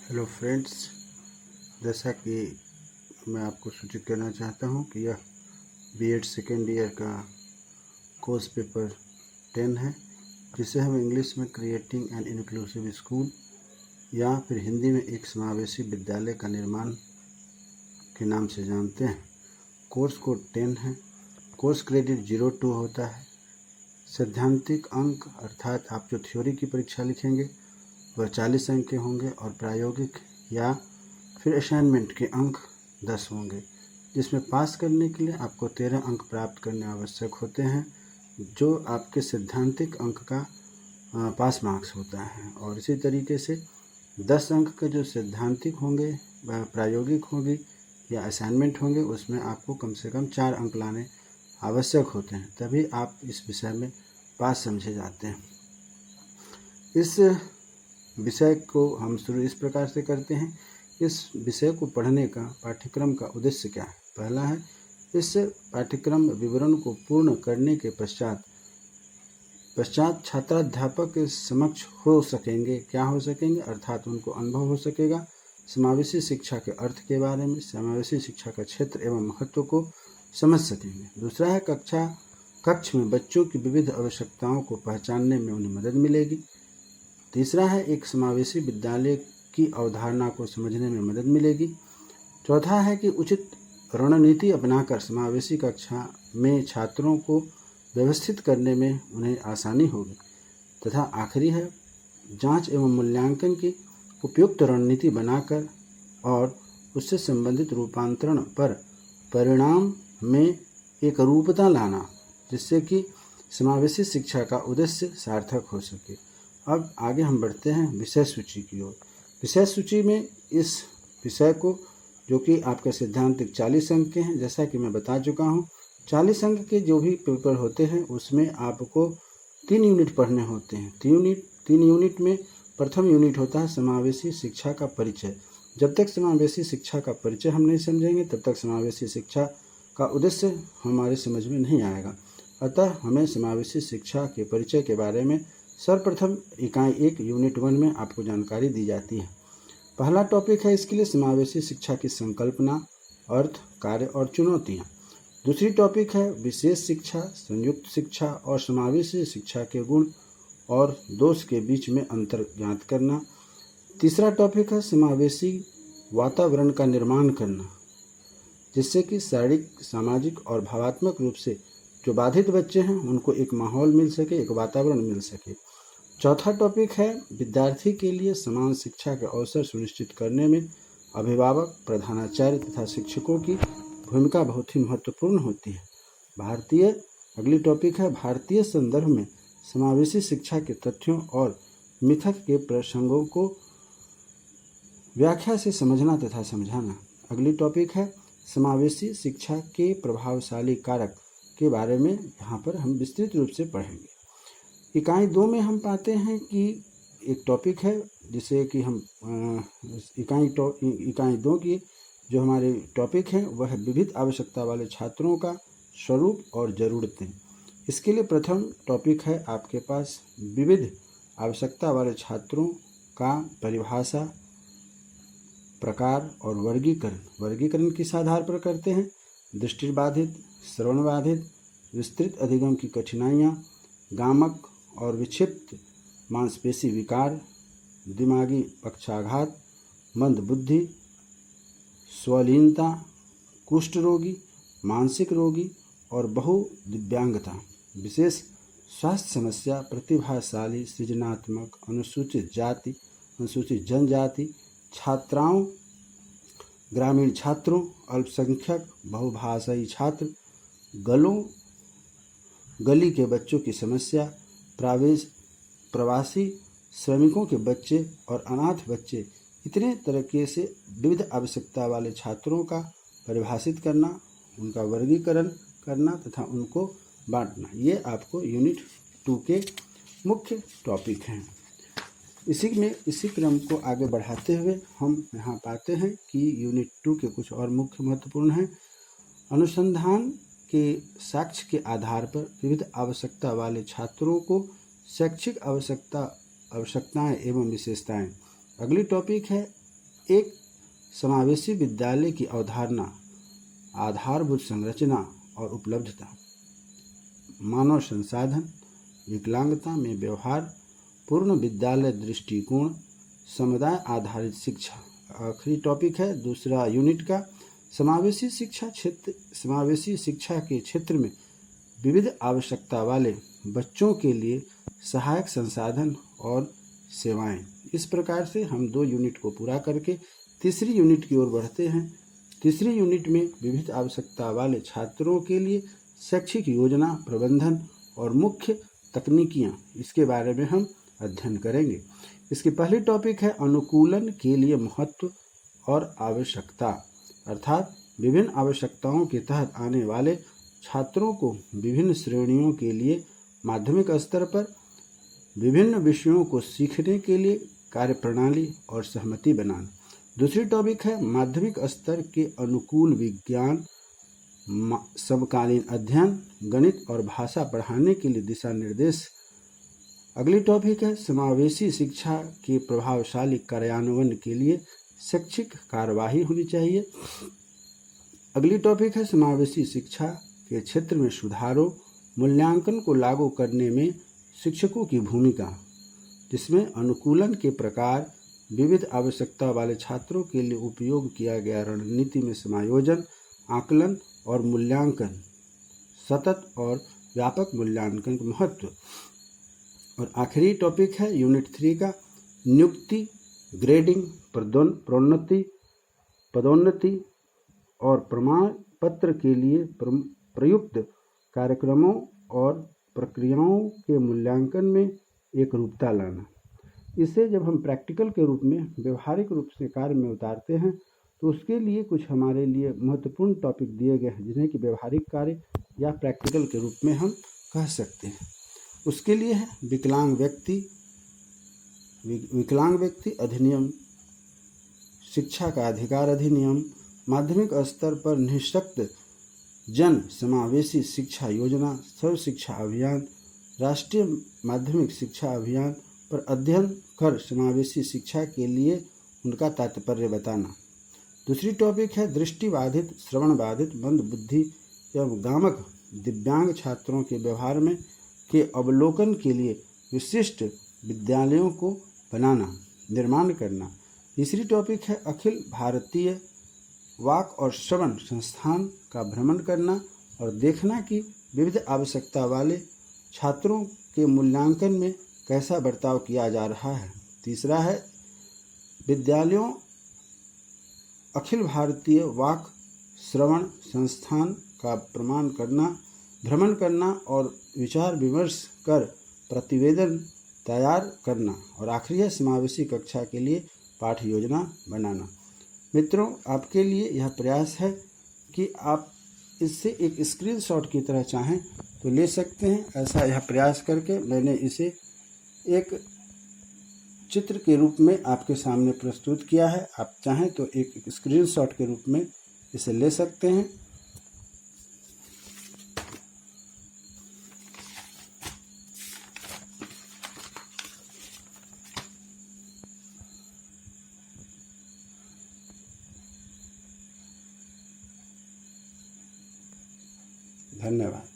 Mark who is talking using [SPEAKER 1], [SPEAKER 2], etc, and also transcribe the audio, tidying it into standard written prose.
[SPEAKER 1] Hello friends, जैसा कि मैं आपको सूचित करना चाहता हूं कि यह बीएड सेकेंड ईयर का कोर्स पेपर 10 है, जिसे हम इंग्लिश में क्रिएटिंग एन इंक्लूसिव स्कूल या फिर हिंदी में एक समावेशी विद्यालय का निर्माण के नाम से जानते हैं। कोर्स कोड 10 है। कोर्स क्रेडिट 02 होता है। सैद्धांतिक अंक अर्थात आप जो थ्योरी की परीक्षा लिखेंगे वह 40 अंक के होंगे और प्रायोगिक या फिर असाइनमेंट के अंक 10 होंगे, जिसमें पास करने के लिए आपको 13 अंक प्राप्त करने आवश्यक होते हैं, जो आपके सैद्धांतिक अंक का पास मार्क्स होता है। और इसी तरीके से 10 अंक के जो सैद्धांतिक होंगे वह प्रायोगिक होगी या असाइनमेंट होंगे, उसमें आपको कम से कम 4 अंक लाने आवश्यक होते हैं, तभी आप इस विषय में पास समझे जाते हैं। इस विषय को हम शुरू इस प्रकार से करते हैं। इस विषय को पढ़ने का पाठ्यक्रम का उद्देश्य क्या है? पहला है, इस पाठ्यक्रम विवरण को पूर्ण करने के पश्चात छात्राध्यापक के समक्ष हो सकेंगे, क्या हो सकेंगे अर्थात उनको अनुभव हो सकेगा समावेशी शिक्षा के अर्थ के बारे में, समावेशी शिक्षा का क्षेत्र एवं महत्व को समझ सकेंगे। दूसरा है, कक्ष में बच्चों की विविध आवश्यकताओं को पहचानने में उन्हें मदद मिलेगी। तीसरा है, एक समावेशी विद्यालय की अवधारणा को समझने में मदद मिलेगी। चौथा है कि उचित रणनीति अपनाकर समावेशी कक्षा में छात्रों को व्यवस्थित करने में उन्हें आसानी होगी। तथा आखिरी है, जांच एवं मूल्यांकन की उपयुक्त रणनीति बनाकर और उससे संबंधित रूपांतरण पर परिणाम में एक रूपता लाना, जिससे कि समावेशी शिक्षा का उद्देश्य सार्थक हो सके। अब आगे हम बढ़ते हैं विषय सूची की ओर। विषय सूची में इस विषय को, जो कि आपके सैद्धांतिक 40 अंक के हैं, जैसा कि मैं बता चुका हूं, 40 अंक के जो भी पेपर होते हैं उसमें आपको 3 यूनिट पढ़ने होते हैं। 3 यूनिट में प्रथम यूनिट होता है समावेशी शिक्षा का परिचय। जब तक समावेशी शिक्षा का परिचय हम नहीं समझेंगे तब तक समावेशी शिक्षा का उद्देश्य हमारे समझ में नहीं आएगा। अतः हमें समावेशी शिक्षा के परिचय के बारे में सर्वप्रथम इकाई 1 यूनिट 1 में आपको जानकारी दी जाती है। पहला टॉपिक है इसके लिए समावेशी शिक्षा की संकल्पना, अर्थ, कार्य और चुनौतियाँ। दूसरी टॉपिक है विशेष शिक्षा, संयुक्त शिक्षा और समावेशी शिक्षा के गुण और दोष के बीच में अंतर ज्ञात करना। तीसरा टॉपिक है समावेशी वातावरण का निर्माण करना, जिससे कि शारीरिक, सामाजिक और भावात्मक रूप से जो बाधित बच्चे हैं उनको एक माहौल मिल सके, एक वातावरण मिल सके। चौथा टॉपिक है विद्यार्थी के लिए समान शिक्षा के अवसर सुनिश्चित करने में अभिभावक, प्रधानाचार्य तथा शिक्षकों की भूमिका बहुत ही महत्वपूर्ण होती है। अगली टॉपिक है भारतीय संदर्भ में समावेशी शिक्षा के तथ्यों और मिथक के प्रसंगों को व्याख्या से समझना तथा समझाना। अगली टॉपिक है समावेशी शिक्षा के प्रभावशाली कारक के बारे में, यहाँ पर हम विस्तृत रूप से पढ़ेंगे। इकाई 2 में हम पाते हैं कि एक टॉपिक है जिसे कि हम इकाई 2 की जो हमारे टॉपिक हैं वह है विविध आवश्यकता वाले छात्रों का स्वरूप और ज़रूरतें। इसके लिए प्रथम टॉपिक है आपके पास विविध आवश्यकता वाले छात्रों का परिभाषा, प्रकार और वर्गीकरण। वर्गीकरण किस आधार पर करते हैं? दृष्टिबाधित, श्रवणबाधित, विस्तृत अधिगम की कठिनाइयाँ, गामक और विक्षिप्त मांसपेशी विकार, दिमागी पक्षाघात, मंद बुद्धि, स्वलीनता, कुष्ठ रोगी, मानसिक रोगी और बहुदिव्यांगता, विशेष स्वास्थ्य समस्या, प्रतिभाशाली, सृजनात्मक, अनुसूचित जाति, अनुसूचित जनजाति छात्राओं, ग्रामीण छात्रों, अल्पसंख्यक, बहुभाषाई छात्र, गली के बच्चों की समस्या, प्रवासी श्रमिकों के बच्चे और अनाथ बच्चे, इतने तरीके से विविध आवश्यकता वाले छात्रों का परिभाषित करना, उनका वर्गीकरण करना तथा उनको बांटना, ये आपको यूनिट 2 के मुख्य टॉपिक हैं। इसी क्रम को आगे बढ़ाते हुए हम यहाँ पाते हैं कि यूनिट 2 के कुछ और मुख्य महत्वपूर्ण हैं। अनुसंधान के साक्ष्य के आधार पर विविध आवश्यकता वाले छात्रों को शैक्षिक आवश्यकताएं एवं विशेषताएं। अगली टॉपिक है एक समावेशी विद्यालय की अवधारणा, आधारभूत संरचना और उपलब्धता, मानव संसाधन, विकलांगता में व्यवहार, पूर्ण विद्यालय दृष्टिकोण, समुदाय आधारित शिक्षा। आखिरी टॉपिक है दूसरा यूनिट का, समावेशी शिक्षा क्षेत्र। समावेशी शिक्षा के क्षेत्र में विविध आवश्यकता वाले बच्चों के लिए सहायक संसाधन और सेवाएं। इस प्रकार से हम 2 यूनिट को पूरा करके तीसरी यूनिट की ओर बढ़ते हैं। तीसरी यूनिट में विविध आवश्यकता वाले छात्रों के लिए शैक्षिक योजना प्रबंधन और मुख्य तकनीकियां, इसके बारे में हम अध्ययन करेंगे। इसकी पहली टॉपिक है अनुकूलन के लिए महत्व और आवश्यकता, अर्थात विभिन्न आवश्यकताओं के तहत आने वाले छात्रों को विभिन्न श्रेणियों के लिए माध्यमिक स्तर पर विभिन्न विषयों को सीखने के लिए कार्यप्रणाली और सहमति बनाना। दूसरी टॉपिक है माध्यमिक स्तर के अनुकूल विज्ञान, समकालीन अध्ययन, गणित और भाषा पढ़ाने के लिए दिशा निर्देश। अगली टॉपिक है समावेशी शिक्षा के प्रभावशाली कार्यान्वयन के लिए शैक्षिक कार्यवाही होनी चाहिए। अगली टॉपिक है समावेशी शिक्षा के क्षेत्र में सुधारों, मूल्यांकन को लागू करने में शिक्षकों की भूमिका, जिसमें अनुकूलन के प्रकार, विविध आवश्यकता वाले छात्रों के लिए उपयोग किया गया रणनीति में समायोजन, आकलन और मूल्यांकन, सतत और व्यापक मूल्यांकन का महत्व। और आखिरी टॉपिक है यूनिट 3 का नियुक्ति, ग्रेडिंग, पदोन्नति और प्रमाण पत्र के लिए प्रयुक्त कार्यक्रमों और प्रक्रियाओं के मूल्यांकन में एक रूपता लाना। इसे जब हम प्रैक्टिकल के रूप में व्यवहारिक रूप से कार्य में उतारते हैं तो उसके लिए कुछ हमारे लिए महत्वपूर्ण टॉपिक दिए गए हैं, जिन्हें कि व्यवहारिक कार्य या प्रैक्टिकल के रूप में हम कह सकते हैं। उसके लिए है विकलांग व्यक्ति अधिनियम, शिक्षा का अधिकार अधिनियम, माध्यमिक स्तर पर निःशक्त जन समावेशी शिक्षा योजना, सर्व शिक्षा अभियान, राष्ट्रीय माध्यमिक शिक्षा अभियान पर अध्ययन कर समावेशी शिक्षा के लिए उनका तात्पर्य बताना। दूसरी टॉपिक है दृष्टिबाधित, श्रवण बाधित, मंद बुद्धि एवं गामक दिव्यांग छात्रों के व्यवहार में के अवलोकन के लिए विशिष्ट विद्यालयों को बनाना, निर्माण करना। तीसरी टॉपिक है अखिल भारतीय वाक और श्रवण संस्थान का भ्रमण करना और देखना कि विविध आवश्यकता वाले छात्रों के मूल्यांकन में कैसा बर्ताव किया जा रहा है। तीसरा है विद्यालयों अखिल भारतीय वाक श्रवण संस्थान का भ्रमण करना और विचार विमर्श कर प्रतिवेदन तैयार करना। और आखिरी है समावेशी कक्षा के लिए पाठ योजना बनाना। मित्रों, आपके लिए यह प्रयास है कि आप इससे एक स्क्रीनशॉट की तरह चाहें तो ले सकते हैं। ऐसा यह प्रयास करके मैंने इसे एक चित्र के रूप में आपके सामने प्रस्तुत किया है। आप चाहें तो एक स्क्रीनशॉट के रूप में इसे ले सकते हैं। धन्यवाद।